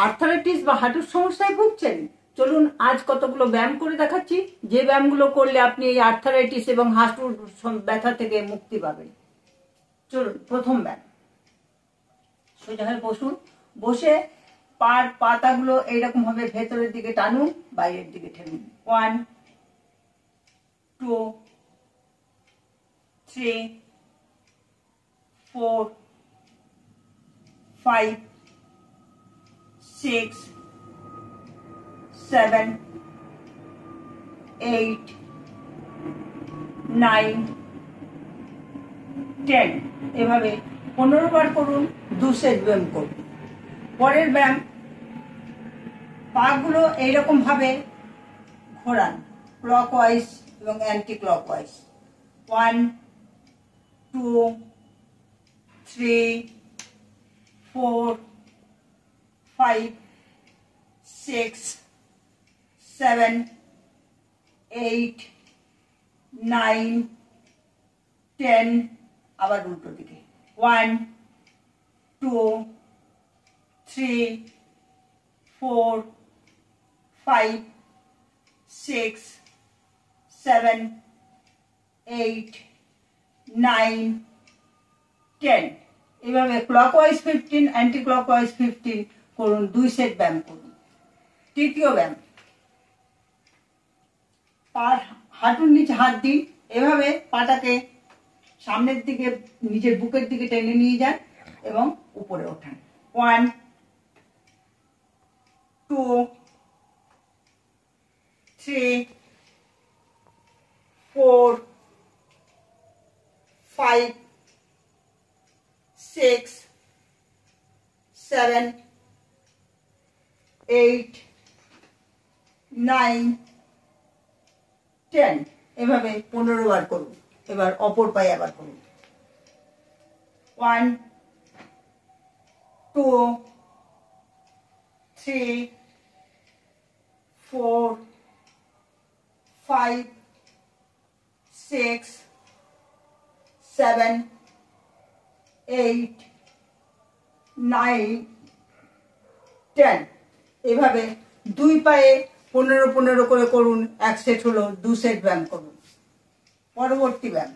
Arthritis বা হাঁটুর সমস্যায় ভুগছেন? চলুন আজ কতগুলো ব্যায়াম করে দেখাচ্ছি, যে ব্যায়ামগুলো করলে আপনি এই আর্থারাইটিস এবং হাঁটুর ব্যথা থেকে মুক্তি পাবেন। চলুন, প্রথম ব্যায়াম। সোজা হয়ে বসুন। বসে পাতাগুলো এইরকম ভাবে ভেতরের দিকে টানুন, বাইরের দিকে ঠেলুন। 1 2 3 4 5 6 7 8 9 10। এভাবে 15 বার করুন, 2 সেট ব্যায়াম করুন। পরের ব্যায়াম, পাগুলো এইরকম ভাবে ঘোরান, ক্লকওয়াইজ এবং অ্যান্টি ক্লকওয়াইজ। 1 2 3 4 5 6 7 8 9 10। আবার উল্টো দিকে। 1 2 3 4 5 6 7 8 9 10। এভাবে ক্লকওয়াইজ 15, অ্যান্টি ক্লকওয়াইজ 15 করুন, 2 সেট ব্যায়াম করুন। তৃতীয় ব্যায়াম, হাঁটুর নিচে হাত দিন, এভাবে পাটাকে সামনের দিকে নিজের বুকের দিকে টেনে নিয়ে যান এবং উপরে ওঠান। 1 2 3 4 5 6 7 8 9 10। এভাবে 15 বার করুন। এবার অপর পায়ে আবার করুন। 1 2 3 4 5 6 7 8 9 10। এভাবে 2 পায়ে 15 করে করুন। 1 সেট হলো, 2 সেট ব্যায়াম করুন। পরবর্তী ব্যায়াম,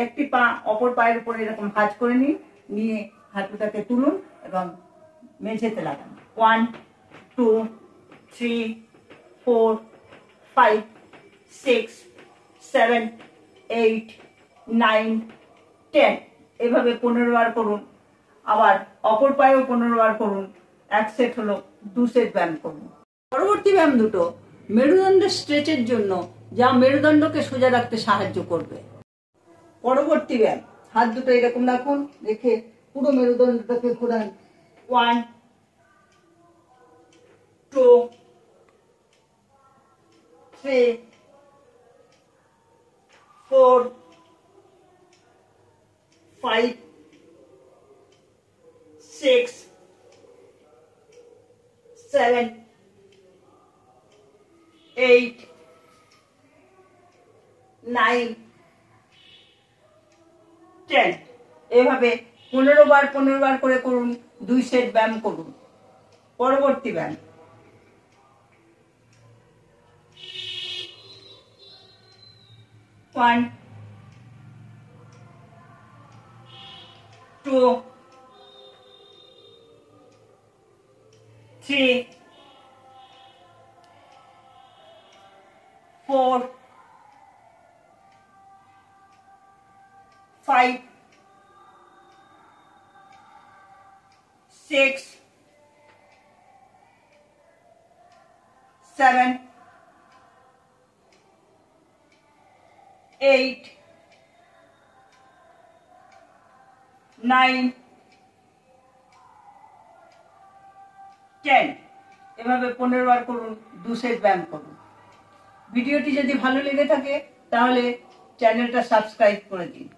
একটি পা অপর পায়ের উপরে এরকম ভাঁজ করে নিন, নিয়ে হাঁটুটাকে তুলুন এবং মেঝেতে লাগান। 1 2 3 4 5 6 7 8 9 10। এভাবে 15 বার করুন। আবার অপর পায়েও 15 বার করুন। 1 সেট হলো, 2 সেট ব্যায়াম করুন। পরবর্তী ব্যায়াম দুটো মেরুদণ্ডের স্ট্রেচের জন্য, যা মেরুদণ্ডকে সোজা রাখতে সাহায্য করবে। পরবর্তী ব্যায়াম, হাত দুটো এরকম রাখুন, রেখে পুরো মেরুদণ্ডটাকে ঘোরান। 1 2 3 4 5 6 7 8 9 10। এভাবে 15 বার করে করুন, 2 সেট ব্যায়াম করুন। পরবর্তী ব্যায়াম, 1 2 3 4 5 6 7 8 9 10। এভাবে 15 বার করুন, 2 সেট ব্যায়াম করুন। ভিডিওটি যদি ভালো লেগে থাকে তাহলে চ্যানেলটা সাবস্ক্রাইব করে দিন।